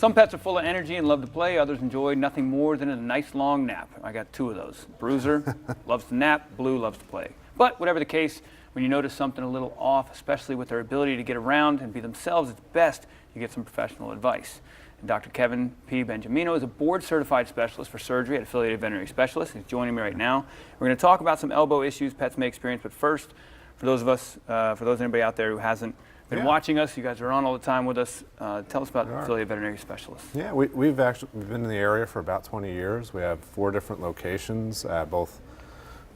Some pets are full of energy and love to play. Others enjoy nothing more than a nice long nap. I got two of those. Bruiser loves to nap. Blue loves to play. But whatever the case, when you notice something a little off, especially with their ability to get around and be themselves, it's best you get some professional advice. And Dr. Kevin P. Benjamino is a board-certified specialist for surgery at Affiliated Veterinary Specialists. He's joining me right now. We're going to talk about some elbow issues pets may experience, but first, for those anybody out there who hasn't been watching us, you guys are on all the time with us. Tell us about Affiliated Veterinary Specialists. Yeah, we've been in the area for about 20 years. We have 4 different locations, both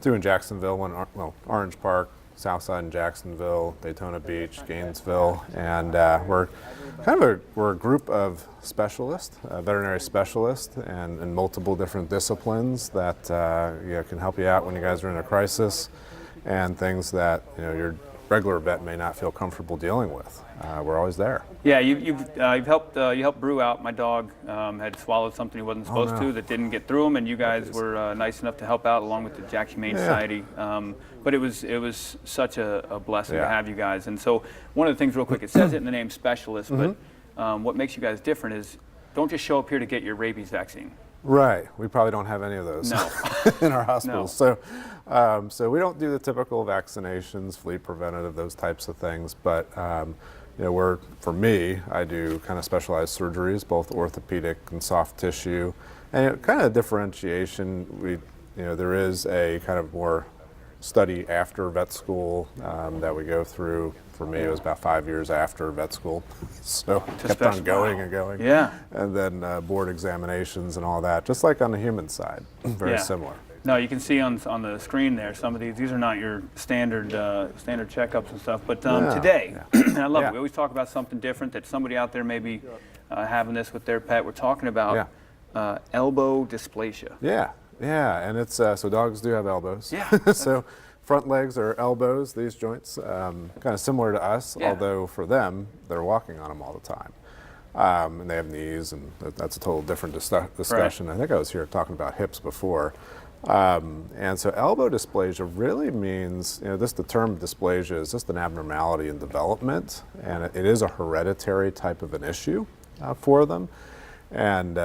2 in Jacksonville, Orange Park, Southside in Jacksonville, Daytona Beach, Gainesville, and we're a group of specialists, veterinary specialists, and in multiple different disciplines that can help you out when you guys are in a crisis and things that your regular vet may not feel comfortable dealing with. We're always there. Yeah, you've helped Brew out. My dog had swallowed something he wasn't supposed to that didn't get through him, and you guys were nice enough to help out along with the Jack Humane Society. But it was such a blessing to have you guys. And so one of the things, real quick, it says it in the name specialist, but what makes you guys different is don't just show up here to get your rabies vaccine. Right. We probably don't have any of those in our hospitals. No. So we don't do the typical vaccinations, flea preventative, those types of things. But for me, I do kind of specialized surgeries, both orthopedic and soft tissue, and kind of differentiation. There is a kind of more study after vet school that we go through. For me, it was about 5 years after vet school, so kept on going and going. Yeah. And then board examinations and all that, just like on the human side, very similar. No, you can see on the screen there some of these are not your standard checkups and stuff. But today, and I love it. We always talk about something different that somebody out there may be having this with their pet. We're talking about elbow dysplasia. Yeah, and it's so dogs do have elbows. Yeah. So front legs are elbows. These joints, kind of similar to us, although for them they're walking on them all the time. And they have knees, and that's a total different discussion. Right. I think I was here talking about hips before. And so elbow dysplasia really means, the term dysplasia is just an abnormality in development, and it is a hereditary type of an issue for them. And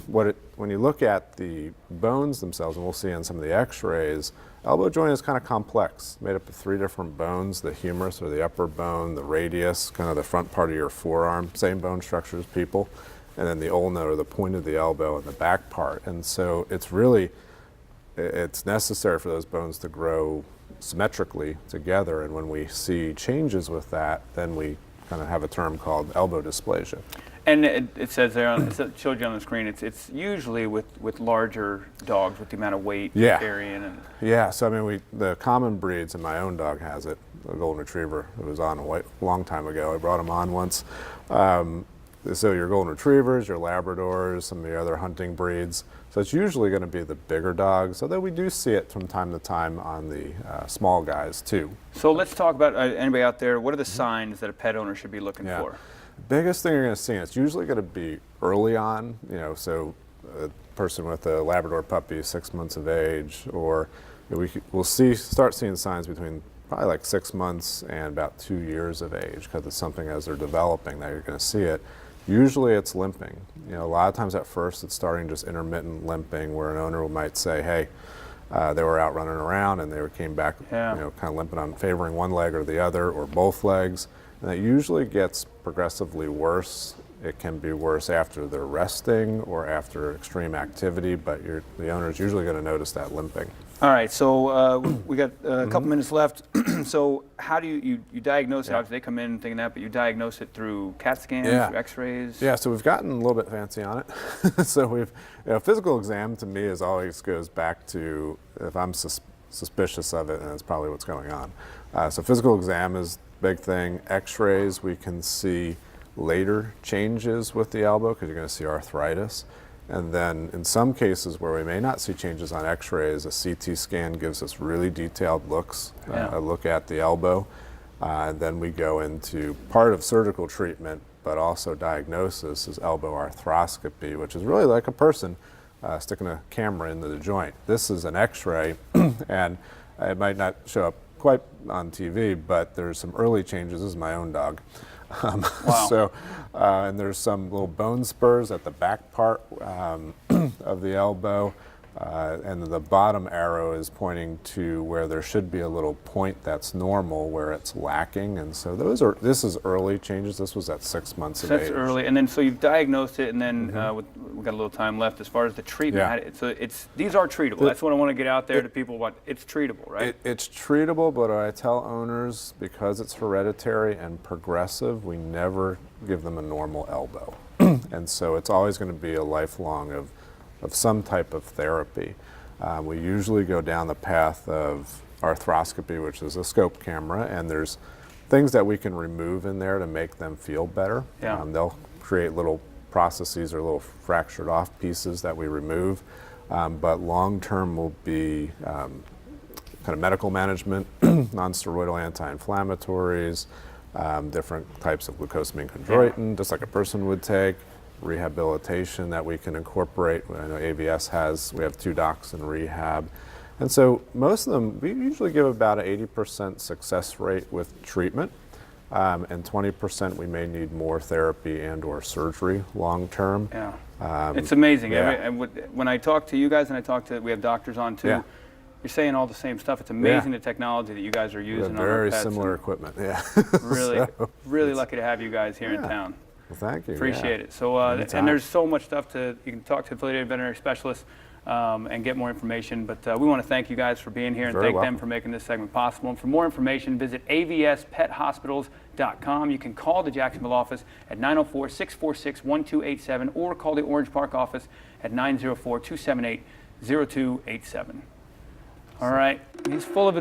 when you look at the bones themselves, and we'll see in some of the x-rays, elbow joint is kind of complex, made up of 3 different bones: the humerus, or the upper bone, the radius, kind of the front part of your forearm, same bone structure as people, and then the ulna, or the point of the elbow, and the back part. And so it's necessary for those bones to grow symmetrically together, and when we see changes with that, then we kind of have a term called elbow dysplasia. And it says there, it showed you on the screen, it's usually with larger dogs with the amount of weight varying. Yeah, so I mean, the common breeds, and my own dog has it, a golden retriever. It was on a long time ago. I brought him on once. So your golden retrievers, your Labradors, some of the other hunting breeds. So it's usually going to be the bigger dogs, although we do see it from time to time on the small guys too. So let's talk about anybody out there. What are the signs that a pet owner should be looking for? The biggest thing you're going to see, and it's usually going to be early on, so a person with a Labrador puppy, 6 months of age, or we'll start seeing signs between probably like 6 months and about 2 years of age, because it's something as they're developing that you're going to see it. Usually it's limping. A lot of times at first it's starting just intermittent limping, where an owner might say, hey, they were out running around and they came back kind of limping on favoring one leg or the other, or both legs. And that usually gets progressively worse. It can be worse after they're resting or after extreme activity, but the owner is usually going to notice that limping. All right, so we got a couple minutes left. So how do you diagnose it? Obviously they come in thinking that, but you diagnose it through CAT scans, through x-rays? Yeah, so we've gotten a little bit fancy on it. So physical exam to me always goes back to if I'm suspicious of it, and that's probably what's going on. So physical exam is the big thing. X-rays, we can see later changes with the elbow because you're going to see arthritis. And then in some cases where we may not see changes on x-rays, a CT scan gives us really detailed looks, a look at the elbow. And then we go into part of surgical treatment, but also diagnosis is elbow arthroscopy, which is really like a person sticking a camera into the joint. This is an x-ray, and it might not show up quite on TV, but there's some early changes. This is my own dog. Wow. So, and there's some little bone spurs at the back part of the elbow. And the bottom arrow is pointing to where there should be a little point that's normal where it's lacking. And so this is early changes. This was at 6 months of age. That's early. And then so you've diagnosed it, and then we've got a little time left as far as the treatment. Yeah. So these are treatable. That's what I want to get out there to people. It's treatable, right? It's treatable, but I tell owners, because it's hereditary and progressive, we never give them a normal elbow. And so it's always going to be a lifelong of some type of therapy. We usually go down the path of arthroscopy, which is a scope camera, and there's things that we can remove in there to make them feel better. Yeah. They'll create little processes or little fractured off pieces that we remove, but long-term will be kind of medical management, non-steroidal anti-inflammatories, different types of glucosamine chondroitin, just like a person would take, rehabilitation that we can incorporate. I know AVS we have 2 docs in rehab. And so most of them, we usually give about an 80% success rate with treatment, and 20% we may need more therapy and or surgery long term. Yeah, it's amazing. Yeah. When I talk to you guys, and we have doctors on too, Yeah. you're saying all the same stuff. It's amazing the technology that you guys are using on our Very pets. similar equipment, yeah. Really lucky to have you guys here in town. Well, thank you. Appreciate it. So, and there's so much stuff you can talk to affiliated veterinary specialists and get more information. But we want to thank you guys for being here and thank them for making this segment possible. And for more information, visit avspethospitals.com. You can call the Jacksonville office at 904-646-1287 or call the Orange Park office at 904-278-0287. All right. He's full of